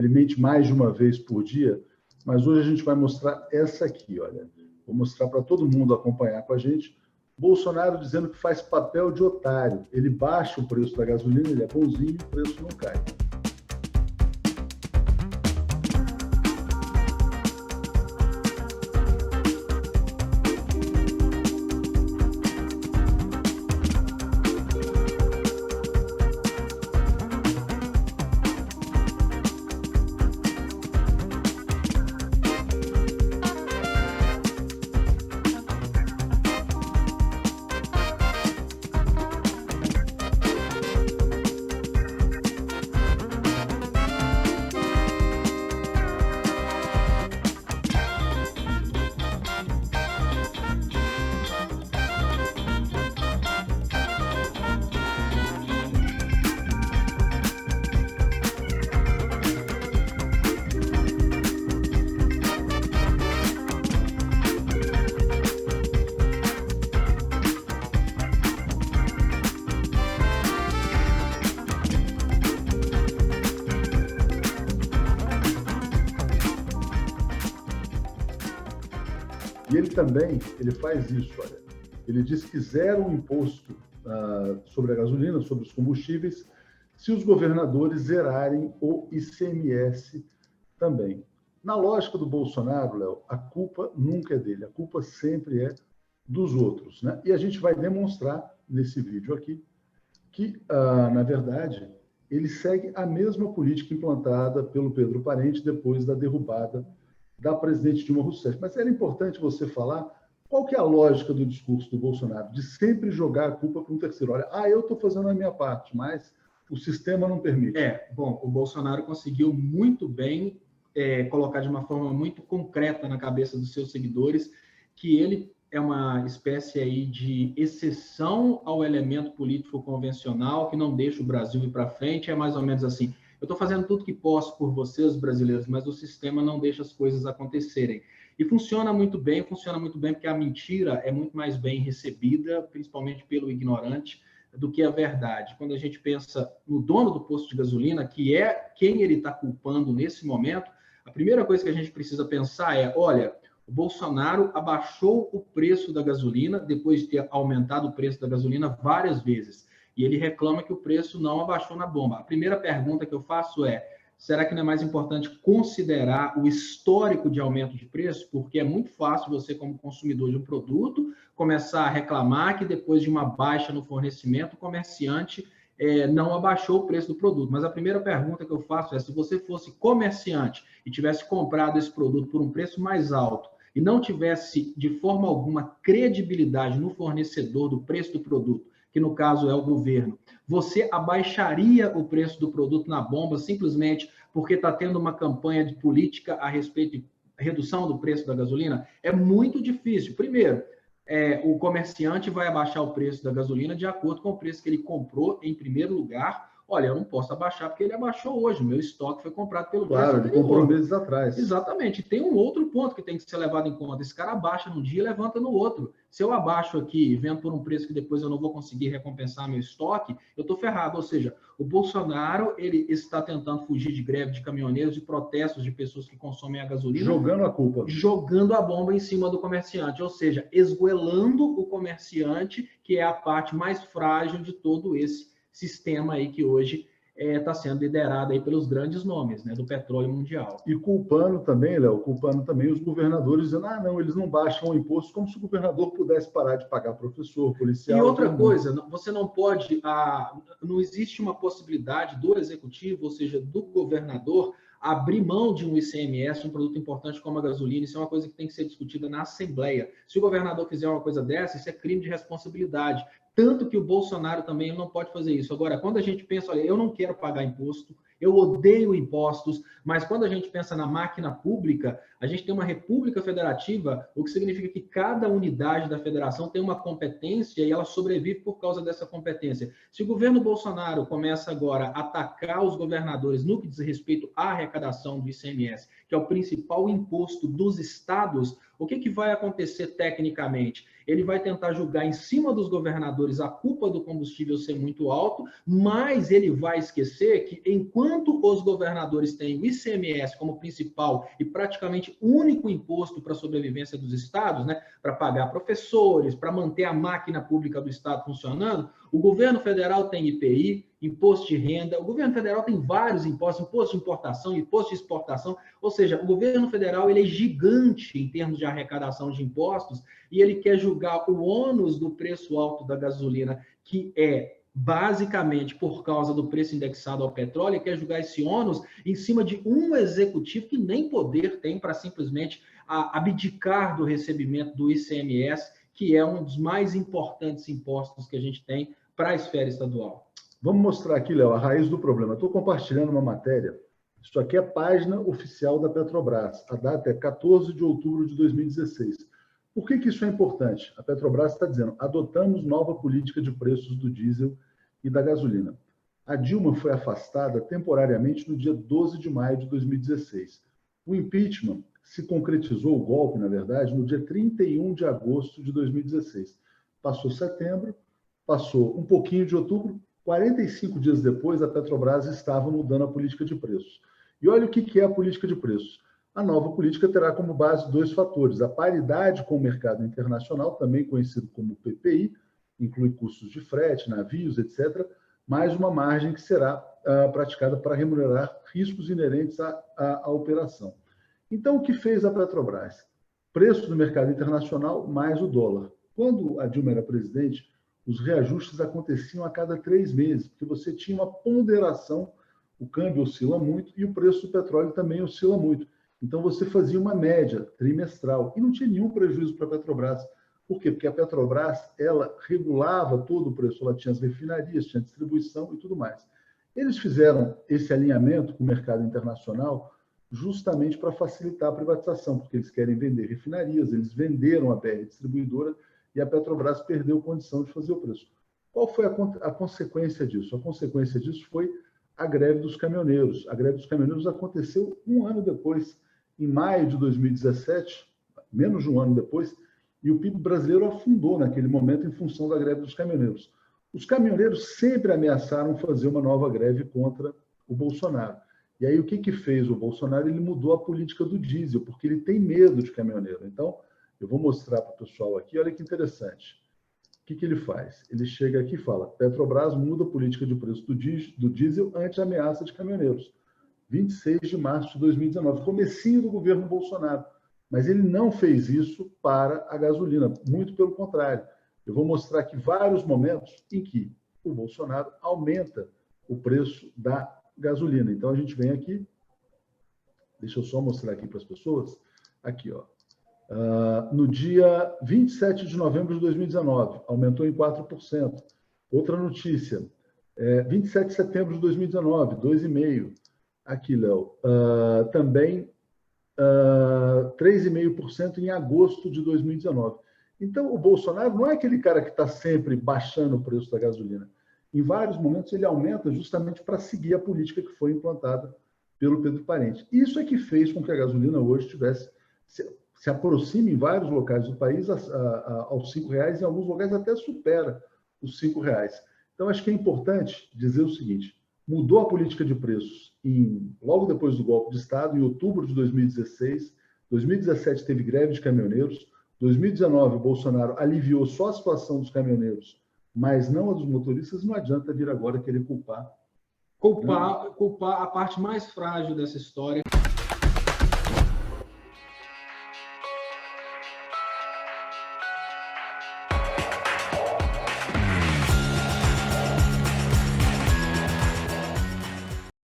ele mente mais de uma vez por dia, mas hoje a gente vai mostrar essa aqui, olha. Vou mostrar para todo mundo acompanhar com a gente. Bolsonaro dizendo que faz papel de otário. Ele baixa o preço da gasolina, ele é bonzinho, o preço não cai. E ele também, ele faz isso, olha. Ele diz que zera o imposto sobre a gasolina, sobre os combustíveis, se os governadores zerarem o ICMS também. Na lógica do Bolsonaro, Léo, a culpa nunca é dele, a culpa sempre é dos outros, né? E a gente vai demonstrar nesse vídeo aqui que, na verdade, ele segue a mesma política implantada pelo Pedro Parente depois da derrubada da presidente Dilma Rousseff. Mas era importante você falar qual que é a lógica do discurso do Bolsonaro, de sempre jogar a culpa para um terceiro. Olha, eu estou fazendo a minha parte, mas o sistema não permite. Bom, o Bolsonaro conseguiu muito bem colocar de uma forma muito concreta na cabeça dos seus seguidores que ele é uma espécie aí de exceção ao elemento político convencional que não deixa o Brasil ir para frente. É mais ou menos assim: eu estou fazendo tudo que posso por vocês, brasileiros, mas o sistema não deixa as coisas acontecerem. E funciona muito bem porque a mentira é muito mais bem recebida, principalmente pelo ignorante, do que a verdade. Quando a gente pensa no dono do posto de gasolina, que é quem ele está culpando nesse momento, a primeira coisa que a gente precisa pensar é, olha, o Bolsonaro abaixou o preço da gasolina depois de ter aumentado o preço da gasolina várias vezes. E ele reclama que o preço não abaixou na bomba. A primeira pergunta que eu faço é: será que não é mais importante considerar o histórico de aumento de preço? Porque é muito fácil você, como consumidor de um produto, começar a reclamar que depois de uma baixa no fornecimento, o comerciante não abaixou o preço do produto. Mas a primeira pergunta que eu faço é: se você fosse comerciante e tivesse comprado esse produto por um preço mais alto e não tivesse, de forma alguma, credibilidade no fornecedor do preço do produto, que no caso é o governo, você abaixaria o preço do produto na bomba simplesmente porque está tendo uma campanha de política a respeito de redução do preço da gasolina? É muito difícil. Primeiro, o comerciante vai abaixar o preço da gasolina de acordo com o preço que ele comprou em primeiro lugar. Olha, eu não posso abaixar porque ele abaixou hoje. O meu estoque foi comprado pelo preço anterior. Claro, ele comprou meses atrás. Exatamente. Tem um outro ponto que tem que ser levado em conta. Esse cara abaixa num dia e levanta no outro. Se eu abaixo aqui e vendo por um preço que depois eu não vou conseguir recompensar meu estoque, eu estou ferrado. Ou seja, o Bolsonaro ele está tentando fugir de greve de caminhoneiros, de protestos de pessoas que consomem a gasolina. Jogando a culpa. Jogando a bomba em cima do comerciante. Ou seja, esgoelando o comerciante, que é a parte mais frágil de todo esse sistema aí que hoje está sendo liderado aí pelos grandes nomes, né, do petróleo mundial. E culpando também, Léo, os governadores, dizendo, não, eles não baixam o imposto, como se o governador pudesse parar de pagar professor, policial. E outra coisa, você não pode, não existe uma possibilidade do executivo, ou seja, do governador, abrir mão de um ICMS, um produto importante como a gasolina. Isso é uma coisa que tem que ser discutida na Assembleia. Se o governador fizer uma coisa dessa, isso é crime de responsabilidade. Tanto que o Bolsonaro também não pode fazer isso. Agora, quando a gente pensa, olha, eu não quero pagar imposto, eu odeio impostos, mas quando a gente pensa na máquina pública, a gente tem uma república federativa, o que significa que cada unidade da federação tem uma competência e ela sobrevive por causa dessa competência. Se o governo Bolsonaro começa agora a atacar os governadores no que diz respeito à arrecadação do ICMS, que é o principal imposto dos estados, o que vai acontecer tecnicamente? Ele vai tentar julgar em cima dos governadores a culpa do combustível ser muito alto, mas ele vai esquecer que enquanto enquanto os governadores têm o ICMS como principal e praticamente único imposto para a sobrevivência dos estados, né, para pagar professores, para manter a máquina pública do estado funcionando, o governo federal tem IPI, imposto de renda, o governo federal tem vários impostos, imposto de importação, imposto de exportação, ou seja, o governo federal ele é gigante em termos de arrecadação de impostos e ele quer julgar o ônus do preço alto da gasolina, que é basicamente por causa do preço indexado ao petróleo, e quer julgar esse ônus em cima de um executivo que nem poder tem para simplesmente abdicar do recebimento do ICMS, que é um dos mais importantes impostos que a gente tem para a esfera estadual. Vamos mostrar aqui, Léo, a raiz do problema. Estou compartilhando uma matéria. Isso aqui é a página oficial da Petrobras. A data é 14 de outubro de 2016. Por que isso é importante? A Petrobras está dizendo, adotamos nova política de preços do diesel e da gasolina. A Dilma foi afastada temporariamente no dia 12 de maio de 2016. O impeachment se concretizou, o golpe, na verdade, no dia 31 de agosto de 2016. Passou setembro, passou um pouquinho de outubro, 45 dias depois, a Petrobras estava mudando a política de preços. E olha o que é a política de preços. A nova política terá como base dois fatores. A paridade com o mercado internacional, também conhecido como PPI, inclui custos de frete, navios, etc., mais uma margem que será praticada para remunerar riscos inerentes à operação. Então, o que fez a Petrobras? Preço do mercado internacional mais o dólar. Quando a Dilma era presidente, os reajustes aconteciam a cada 3 meses, porque você tinha uma ponderação, o câmbio oscila muito e o preço do petróleo também oscila muito. Então, você fazia uma média trimestral e não tinha nenhum prejuízo para a Petrobras. Por quê? Porque a Petrobras, ela regulava todo o preço, ela tinha as refinarias, tinha distribuição e tudo mais. Eles fizeram esse alinhamento com o mercado internacional justamente para facilitar a privatização, porque eles querem vender refinarias, eles venderam a BR Distribuidora e a Petrobras perdeu condição de fazer o preço. Qual foi a consequência disso? A consequência disso foi a greve dos caminhoneiros. A greve dos caminhoneiros aconteceu um ano depois, em maio de 2017, menos de um ano depois, e o PIB brasileiro afundou naquele momento em função da greve dos caminhoneiros. Os caminhoneiros sempre ameaçaram fazer uma nova greve contra o Bolsonaro. E aí o que fez o Bolsonaro? Ele mudou a política do diesel, porque ele tem medo de caminhoneiro. Então, eu vou mostrar para o pessoal aqui, olha que interessante. O que ele faz? Ele chega aqui e fala, Petrobras muda a política de preço do diesel ante a ameaça de caminhoneiros. 26 de março de 2019, comecinho do governo Bolsonaro. Mas ele não fez isso para a gasolina, muito pelo contrário. Eu vou mostrar aqui vários momentos em que o Bolsonaro aumenta o preço da gasolina. Então, a gente vem aqui, deixa eu só mostrar aqui para as pessoas, aqui, ó. No dia 27 de novembro de 2019, aumentou em 4%. Outra notícia, 27 de setembro de 2019, 2,5%. Aqui, Léo, também 3,5% em agosto de 2019. Então, o Bolsonaro não é aquele cara que está sempre baixando o preço da gasolina. Em vários momentos, ele aumenta justamente para seguir a política que foi implantada pelo Pedro Parente. Isso é que fez com que a gasolina hoje se aproxime em vários locais do país aos R$5, em alguns lugares até supera os R$5. Então, acho que é importante dizer o seguinte, mudou a política de preços logo depois do golpe de Estado, em outubro de 2016, 2017 teve greve de caminhoneiros, 2019 o Bolsonaro aliviou só a situação dos caminhoneiros, mas não a dos motoristas, não adianta vir agora querer culpar a parte mais frágil dessa história.